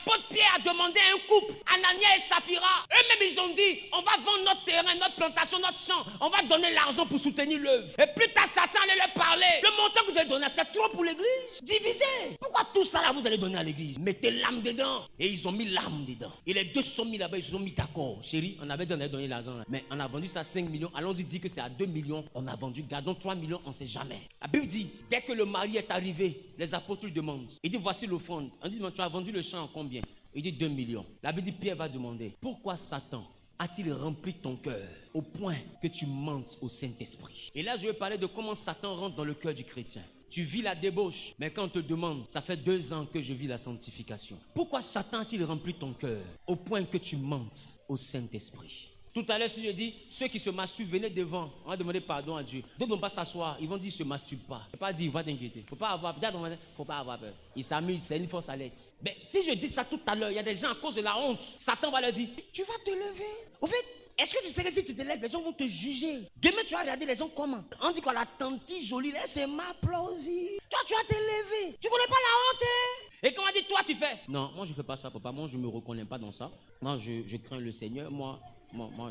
L'apôtre Pierre a demandé à un couple, Anania et Saphira. Eux-mêmes, ils ont dit, on va vendre notre terrain, notre plantation, notre champ. On va donner l'argent pour soutenir l'œuvre. Et plus tard, Satan allait leur parler. Le montant que vous allez donner, c'est trop pour l'église. Divisez. Pourquoi tout ça là, vous allez donner à l'église? Mettez l'âme dedans. Et ils ont mis l'âme dedans. Et les deux se sont mis là-bas, ils se sont mis d'accord. Chérie, on avait dit on allait donner l'argent là. Mais on a vendu ça à 5 millions. Allons-y dire que c'est à 2 millions. On a vendu, gardons 3 millions, on ne sait jamais. La Bible dit, dès que le mari est arrivé, les apôtres lui demandent. Il dit, voici l'offrande. On dit, tu as vendu le champ en combien? Il dit 2 millions. La Bible dit, Pierre va demander, pourquoi Satan a-t-il rempli ton cœur au point que tu mentes au Saint-Esprit? Et là, je vais parler de comment Satan rentre dans le cœur du chrétien. Tu vis la débauche, mais quand on te demande, ça fait 2 ans que je vis la sanctification. Pourquoi Satan a-t-il rempli ton cœur au point que tu mentes au Saint-Esprit? Tout à l'heure, si je dis, ceux qui se masturbent, venez devant, on va demander pardon à Dieu. D'autres ne vont pas s'asseoir, ils vont dire, ils ne se masturbent pas. Il ne faut pas dire, va t'inquiéter. Il ne faut pas avoir peur. Faut pas avoir peur. Ils s'amusent, c'est une force à l'aide. Mais si je dis ça tout à l'heure, il y a des gens à cause de la honte, Satan va leur dire, tu vas te lever. Au fait, est-ce que tu sais que si tu te lèves, les gens vont te juger? Demain, tu vas regarder les gens comment? On dit qu'on a tante jolie, là, c'est ma plausible. Toi, tu vas te lever. Tu ne connais pas la honte, hein? Et quand on dit, toi, tu fais? Non, moi, je ne fais pas ça, papa. Moi, je ne me reconnais pas dans ça. Moi, je crains le Seigneur. Moi,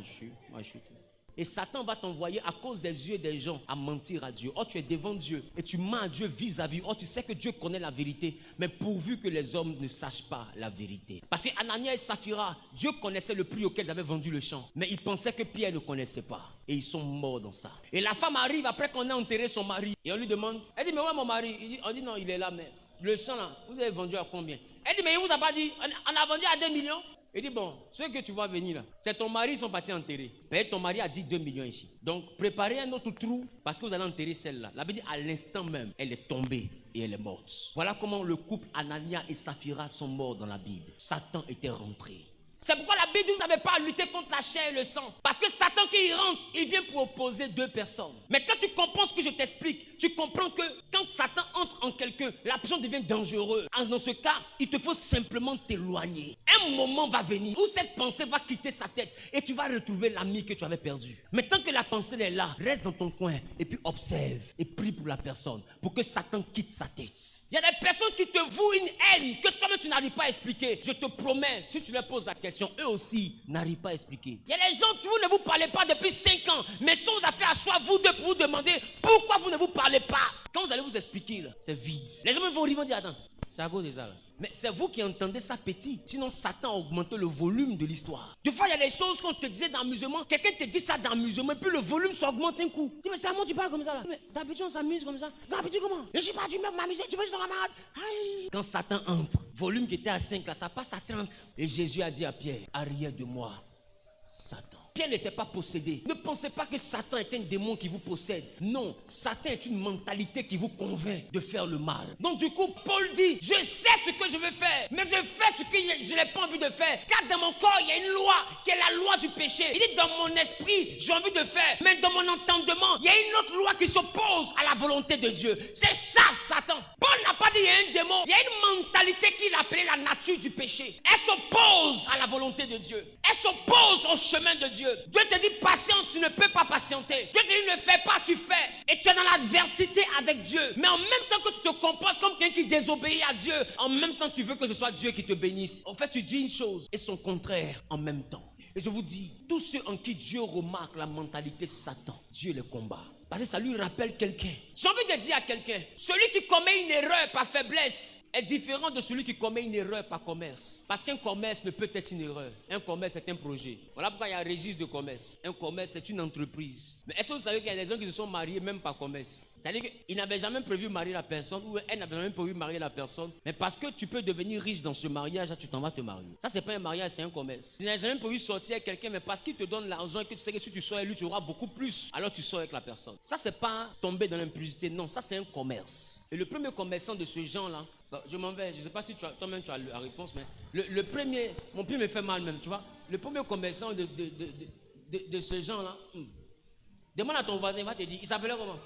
je suis. Et Satan va t'envoyer à cause des yeux des gens à mentir à Dieu. Oh, tu es devant Dieu et tu mens à Dieu vis-à-vis. Oh, tu sais que Dieu connaît la vérité, mais pourvu que les hommes ne sachent pas la vérité. Parce que Anania et Saphira, Dieu connaissait le prix auquel ils avaient vendu le champ, mais ils pensaient que Pierre ne connaissait pas. Et ils sont morts dans ça. Et la femme arrive après qu'on a enterré son mari. Et on lui demande, elle dit, mais où est mon mari? On dit, non, il est là, mais le champ là, vous avez vendu à combien? Elle dit, mais il vous a pas dit, on a vendu à 2 millions. Il dit, bon, ceux que tu vois venir là, c'est ton mari, ils sont partis enterrer. Mais ton mari a dit 2 millions ici. Donc, préparez un autre trou parce que vous allez enterrer celle-là. La Bible dit, à l'instant même, elle est tombée et elle est morte. Voilà comment le couple Anania et Saphira sont morts dans la Bible. Satan était rentré. C'est pourquoi la Bible dit, vous n'avez pas à lutter contre la chair et le sang. Parce que Satan, quand il rentre, il vient pour opposer 2 personnes. Mais quand tu comprends ce que je t'explique, tu comprends que quand Satan entre en quelqu'un, la personne devient dangereuse. Dans ce cas, il te faut simplement t'éloigner. Un moment va venir où cette pensée va quitter sa tête et tu vas retrouver l'ami que tu avais perdu. Mais tant que la pensée est là, reste dans ton coin et puis observe et prie pour la personne pour que Satan quitte sa tête. Il y a des personnes qui te vouent une haine que toi-même tu n'arrives pas à expliquer. Je te promets, si tu leur poses la question, eux aussi n'arrivent pas à expliquer. Il y a des gens, vous ne vous parlez pas depuis 5 ans, mais si on vous a fait asseoir vous deux pour vous demander pourquoi vous ne vous parlez pas. Quand vous allez vous expliquer, c'est vide. Les gens vont rire, vont dire, attends, c'est à cause de ça là. Mais c'est vous qui entendez ça petit. Sinon, Satan a augmenté le volume de l'histoire. Des fois, il y a des choses qu'on te disait dans l'amusement. Quelqu'un te dit ça dans l'amusement, et puis le volume s'augmente un coup. Tu dis, mais c'est à moi tu parles comme ça là. Mais d'habitude, on s'amuse comme ça. D'habitude, comment? Je ne suis pas du même m'amuser, tu veux juste ton camarade. Aïe. Quand Satan entre, volume qui était à 5 là, ça passe à 30. Et Jésus a dit à Pierre, arrière de moi, Satan. Pierre n'était pas possédé. Ne pensez pas que Satan est un démon qui vous possède. Non, Satan est une mentalité qui vous convainc de faire le mal. Donc du coup, Paul dit, je sais ce que je veux faire, mais je fais ce que je n'ai pas envie de faire. Car dans mon corps, il y a une loi qui est la loi du péché. Il dit, dans mon esprit, j'ai envie de faire, mais dans mon entendement, il y a une autre loi qui s'oppose à la volonté de Dieu. C'est ça, Satan. Paul n'a pas dit, il y a un démon. Il y a une mentalité qu'il appelait la nature du péché. Elle s'oppose à la volonté de Dieu. Elle s'oppose au chemin de Dieu. Dieu te dit patiente, tu ne peux pas patienter. Dieu te dit ne fais pas, tu fais. Et tu es dans l'adversité avec Dieu. Mais en même temps que tu te comportes comme quelqu'un qui désobéit à Dieu, en même temps tu veux que ce soit Dieu qui te bénisse. En fait, tu dis une chose et son contraire en même temps. Et je vous dis, tous ceux en qui Dieu remarque la mentalité Satan, Dieu les combat. Parce que ça lui rappelle quelqu'un. J'ai envie de dire à quelqu'un, celui qui commet une erreur par faiblesse est différent de celui qui commet une erreur par commerce. Parce qu'un commerce ne peut être une erreur. Un commerce est un projet. Voilà pourquoi il y a un registre de commerce. Un commerce c'est une entreprise. Mais est-ce que vous savez qu'il y a des gens qui se sont mariés même par commerce? C'est-à-dire qu'ils n'avaient jamais prévu marier la personne ou elle n'avait jamais prévu marier la personne. Mais parce que tu peux devenir riche dans ce mariage, tu t'en vas te marier. Ça, c'est pas un mariage, c'est un commerce. Tu n'as jamais prévu sortir avec quelqu'un, mais parce qu'il te donne l'argent et que tu sais que si tu sors avec lui, tu auras beaucoup plus. Alors tu sors avec la personne. Ça, c'est pas tomber dans l'impudicité. Non, ça, c'est un commerce. Et le premier commerçant de ce genre-là, je m'en vais, je ne sais pas si toi-même tu as la réponse, mais le premier, mon pied me fait mal même, tu vois. Le premier commerçant de ce genre-là, demande à ton voisin, il va te dire, il s'appelait comment?